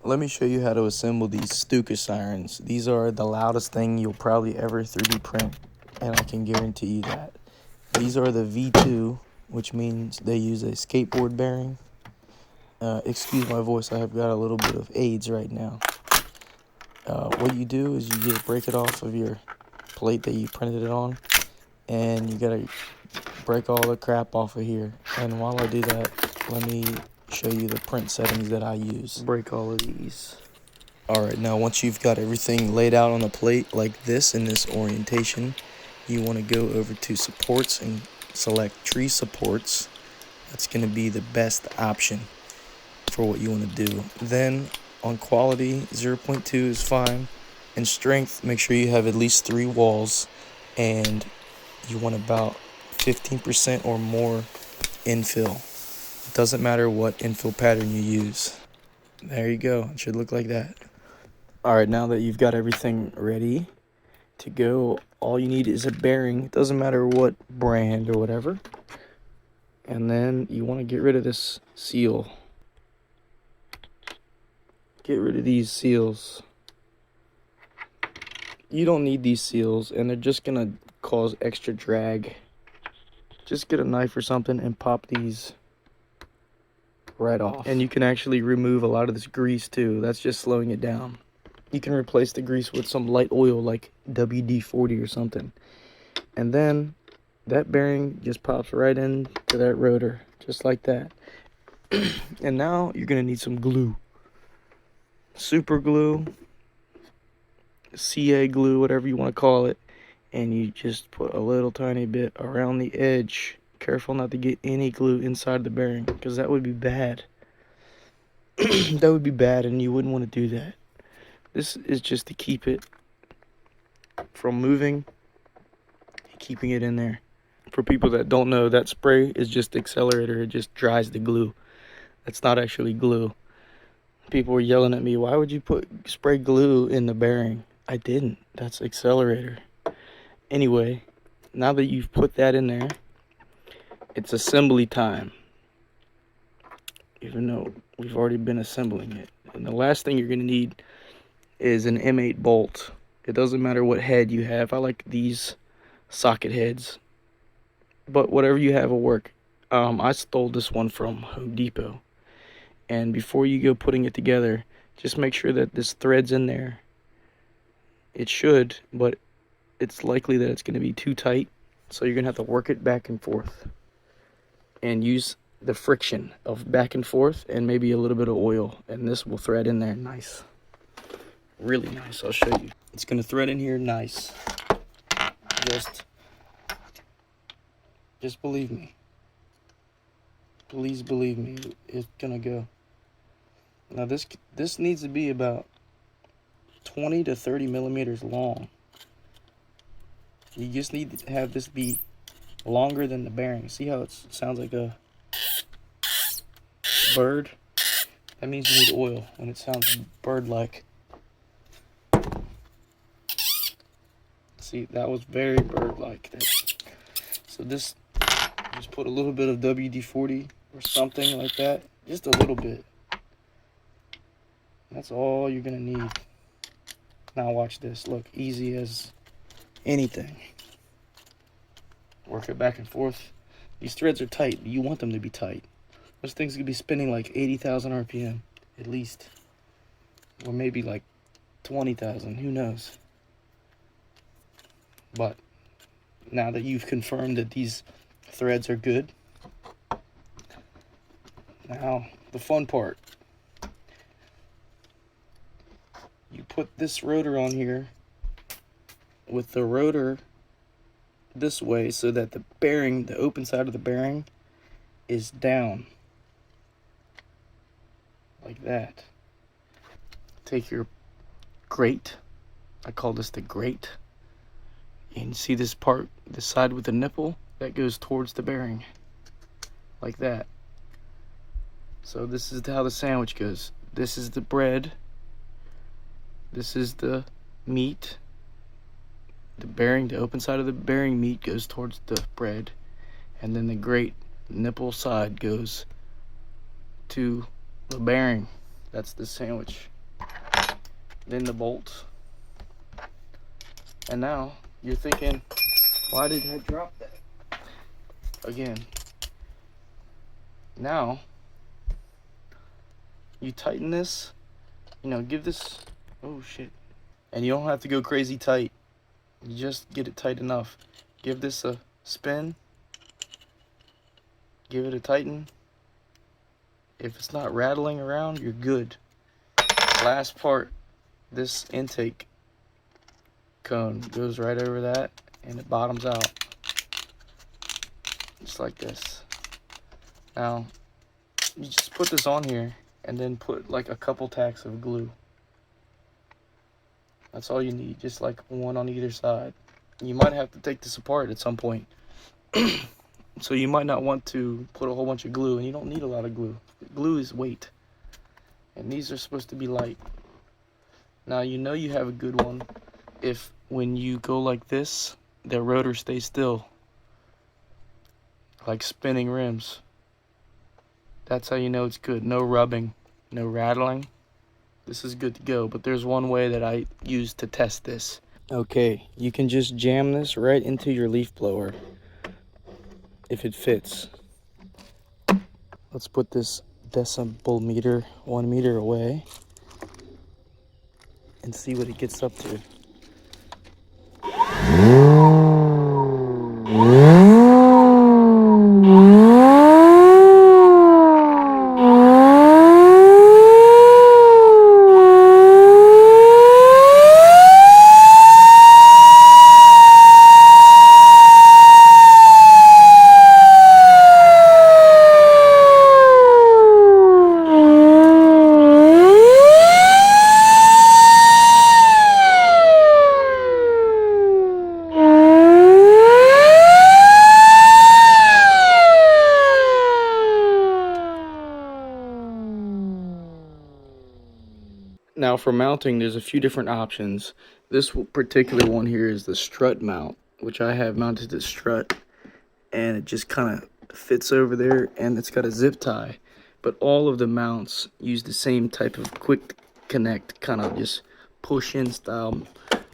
Let me show you how to assemble these Stuka sirens. These are the loudest thing you'll probably ever 3D print, and I can guarantee you that. These are the V2, which means they use a skateboard bearing. Excuse my voice, I have got a little bit of AIDS right now. What you do is you just break it off of your plate that you printed it on, and you gotta break all the crap off of here. And while I do that, let me show you the print settings that I use. Break all of these. Alright, now once you've got everything laid out on the plate like this in this orientation, you want to go over to supports and select tree supports. That's going to be the best option for what you want to do. Then on quality, 0.2 is fine. And strength, make sure you have at least 3 walls, and you want about 15% or more infill. It doesn't matter what infill pattern you use. There you go. It should look like that. Alright, now that you've got everything ready to go, all you need is a bearing. It doesn't matter what brand or whatever. And then you want to get rid of this seal. Get rid of these seals. You don't need these seals, and they're just going to cause extra drag. Just get a knife or something and pop these right off. And you can actually remove a lot of this grease too. That's just slowing it down. You can replace the grease with some light oil like WD-40 or something. And then that bearing just pops right into that rotor, just like that. And now you're going to need some glue. Super glue, CA glue, whatever you want to call it. And you just put a little tiny bit around the edge. Careful not to get any glue inside the bearing, because that would be bad. That would be bad, and you wouldn't want to do that. This is just to keep it from moving, keeping it in there. For people that don't know, that spray is just accelerator. It just dries the glue. That's not actually glue. People were yelling at me, why would you spray glue in the bearing? I didn't. That's accelerator. Anyway, now that you've put that in there, it's assembly time. Even though we've already been assembling it. And the last thing you're going to need is an M8 bolt. It doesn't matter what head you have. I like these socket heads. But whatever you have will work. I stole this one from Home Depot. And before you go putting it together, just make sure that this thread's in there. It should, but it's likely that it's going to be too tight. So you're going to have to work it back and forth. And use the friction of back and forth and maybe a little bit of oil. And this will thread in there nice. Really nice. I'll show you. It's going to thread in here nice. Just believe me. Please believe me. It's going to go. Now this needs to be about 20 to 30 millimeters long. You just need to have this be longer than the bearing. See how it sounds like a bird? That means you need oil when it sounds bird-like. See, that was very bird-like. So this, just put a little bit of WD-40 or something like that. Just a little bit. That's all you're gonna need. Now watch this. Look, easy as anything. Work it back and forth. These threads are tight. You want them to be tight. Those things could be spinning like 80,000 RPM at least. Or maybe like 20,000. Who knows? But now that you've confirmed that these threads are good, now the fun part. You put this rotor on here with the rotor this way so that the bearing, the open side of the bearing, is down. Like that. Take your grate. I call this the grate. And you see this part, the side with the nipple, that goes towards the bearing. Like that. So this is how the sandwich goes. This is the bread. This is the meat. The bearing, the open side of the bearing meat goes towards the bread. And then the grate nipple side goes to the bearing. That's the sandwich. then the bolts. And now you're thinking, why did I drop that? Again, now you tighten this, give this, oh shit. And you don't have to go crazy tight. You just get it tight enough. Give this a spin. Give it a tighten. If it's not rattling around, you're good. Last part, this intake cone goes right over that and it bottoms out. Just like this. Now, you just put this on here and then put like a couple tacks of glue. That's all you need, just like one on either side. You might have to take this apart at some point. So you might not want to put a whole bunch of glue, and you don't need a lot of glue. Glue is weight. And these are supposed to be light. Now you have a good one if when you go like this, the rotor stays still. Like spinning rims. That's how you know it's good. No rubbing, no rattling. This is good to go, but there's one way that I use to test this. Okay, you can just jam this right into your leaf blower if it fits. Let's put this decibel meter 1 meter away and see what it gets up to. Now for mounting, there's a few different options. This particular one here is the strut mount, which I have mounted the strut, and it just kind of fits over there, and it's got a zip tie. But all of the mounts use the same type of quick connect, kind of just push-in style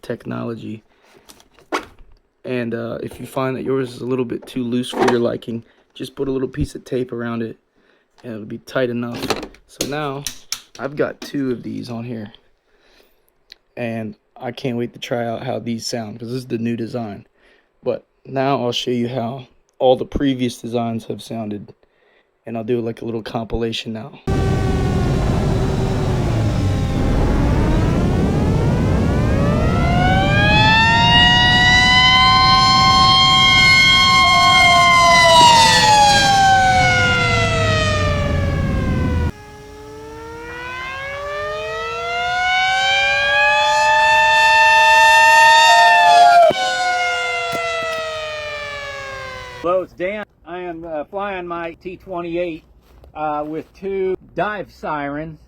technology. And if you find that yours is a little bit too loose for your liking, just put a little piece of tape around it, and it'll be tight enough. So now I've got 2 of these on here, and I can't wait to try out how these sound, because this is the new design. But now I'll show you how all the previous designs have sounded, and I'll do like a little compilation now. Hello, it's Dan. I am flying my T-28 with 2 dive sirens.